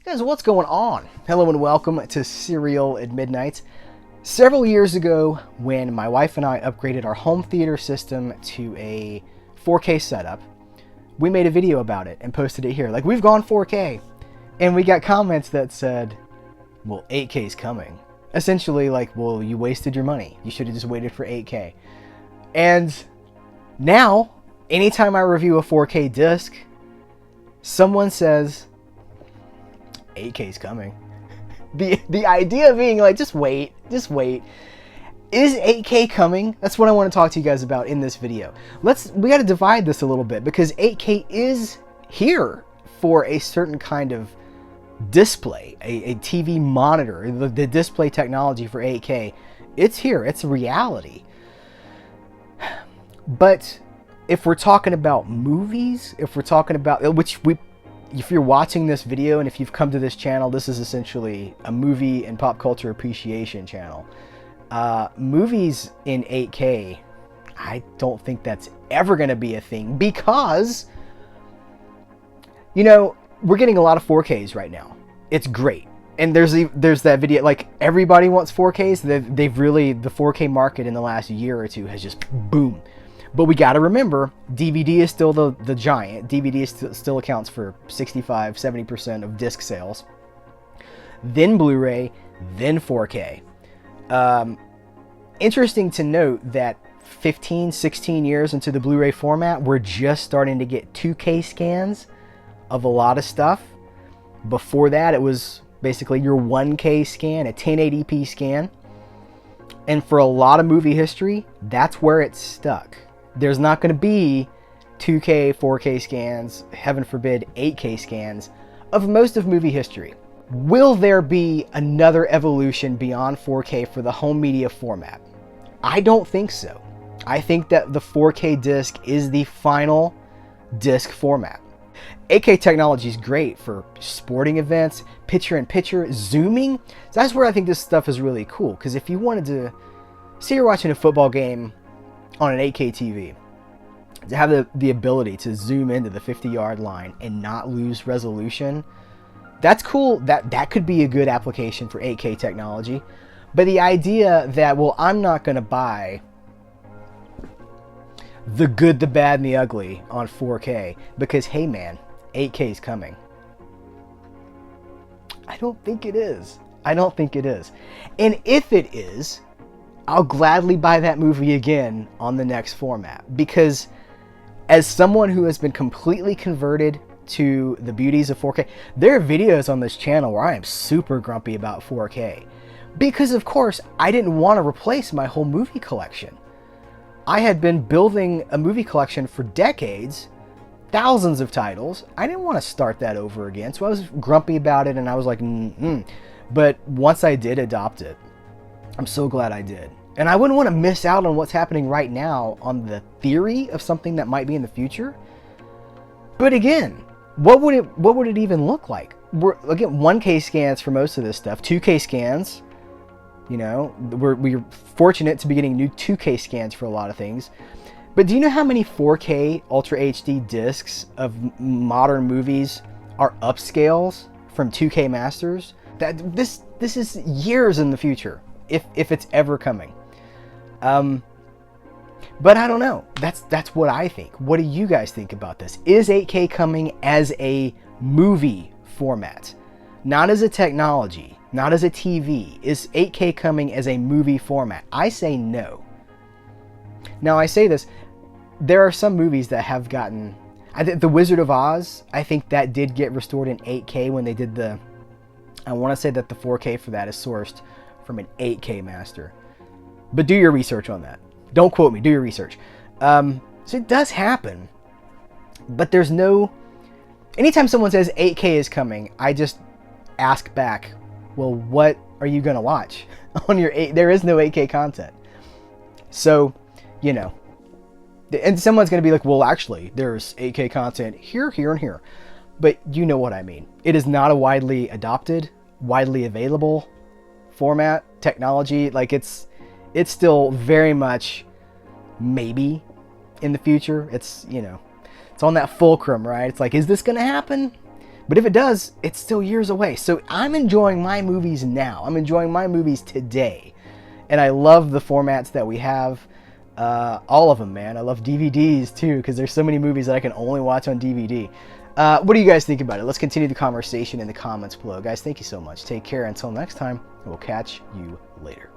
Guys, what's going on? Hello and welcome to Cereal at Midnight. Several years ago, when my wife and I upgraded our home theater system to a 4K setup, we made a video about it and posted it here. Like, we've gone 4K. And we got comments that said, well, 8K's coming. Essentially, like, well, you wasted your money. You should have just waited for 8K. And now, anytime I review a 4K disc, someone says, 8K's coming. The idea being like, just wait. Is 8K coming? That's what I want to talk to you guys about in this video. We got to divide this a little bit because 8K is here for a certain kind of display, a TV monitor, the display technology for 8K. It's here. It's a reality. But if we're talking about movies, if we're talking about, if you're watching this video and if you've come to this channel, this is essentially a movie and pop culture appreciation channel. Movies in 8K, I don't think that's ever going to be a thing because, you know, we're getting a lot of 4Ks right now. It's great. And there's that video, like, everybody wants 4Ks. They've really, the 4K market in the last year or two has just boom. But we got to remember, DVD is still the giant. DVD still accounts for 65-70% of disc sales. Then Blu-ray, then 4K. Interesting to note that 15-16 years into the Blu-ray format, we're just starting to get 2K scans of a lot of stuff. Before that, it was basically your 1K scan, a 1080p scan. And for a lot of movie history, that's where it's stuck. There's not going to be 2K, 4K scans, heaven forbid 8K scans of most of movie history. Will there be another evolution beyond 4K for the home media format? I don't think so. I think that the 4K disc is the final disc format. 8K technology is great for sporting events, picture-in-picture, zooming. So that's where I think this stuff is really cool. Because if you wanted to, say you're watching a football game on an 8K TV, to have the ability to zoom into the 50-yard line and not lose resolution, that's cool. That could be a good application for 8K technology. But the idea that, well, I'm not going to buy the good, the bad, and the ugly on 4K because, hey man, 8K is coming. I don't think it is. And if it is, I'll gladly buy that movie again on the next format, because as someone who has been completely converted to the beauties of 4K, there are videos on this channel where I am super grumpy about 4K because, of course, I didn't want to replace my whole movie collection. I had been building a movie collection for decades, thousands of titles. I didn't want to start that over again, so I was grumpy about it, and I was like, But once I did adopt it, I'm so glad I did. And I wouldn't want to miss out on what's happening right now on the theory of something that might be in the future. But again, what would it even look like? Again, 1K scans for most of this stuff, 2K scans. You know, we're fortunate to be getting new 2K scans for a lot of things. But do you know how many 4K Ultra HD discs of modern movies are upscales from 2K masters? This is years in the future, if it's ever coming. But I don't know. That's what I think. What do you guys think about this? Is 8K coming as a movie format? Not as a technology, not as a TV. Is 8K coming as a movie format? I say no. Now I say this, there are some movies that have gotten, The Wizard of Oz, I think that did get restored in 8K when they did I want to say that the 4K for that is sourced from an 8K master. But do your research on that. Don't quote me, do your research. So it does happen. But there's no, anytime someone says 8K is coming, I just ask back, well, what are you going to watch on your 8? There is no 8K content. So, you know, and someone's going to be like, well, actually, there's 8K content here, here, and here. But you know what I mean. It is not a widely adopted, widely available format, technology. Like, it's still very much maybe in the future. It's, you know, it's on that fulcrum, right? It's like, is this going to happen? But if it does, it's still years away. So I'm enjoying my movies now. I'm enjoying my movies today. And I love the formats that we have. All of them, man. I love DVDs too, because there's so many movies that I can only watch on DVD. What do you guys think about it? Let's continue the conversation in the comments below. Guys, thank you so much. Take care. Until next time, we'll catch you later.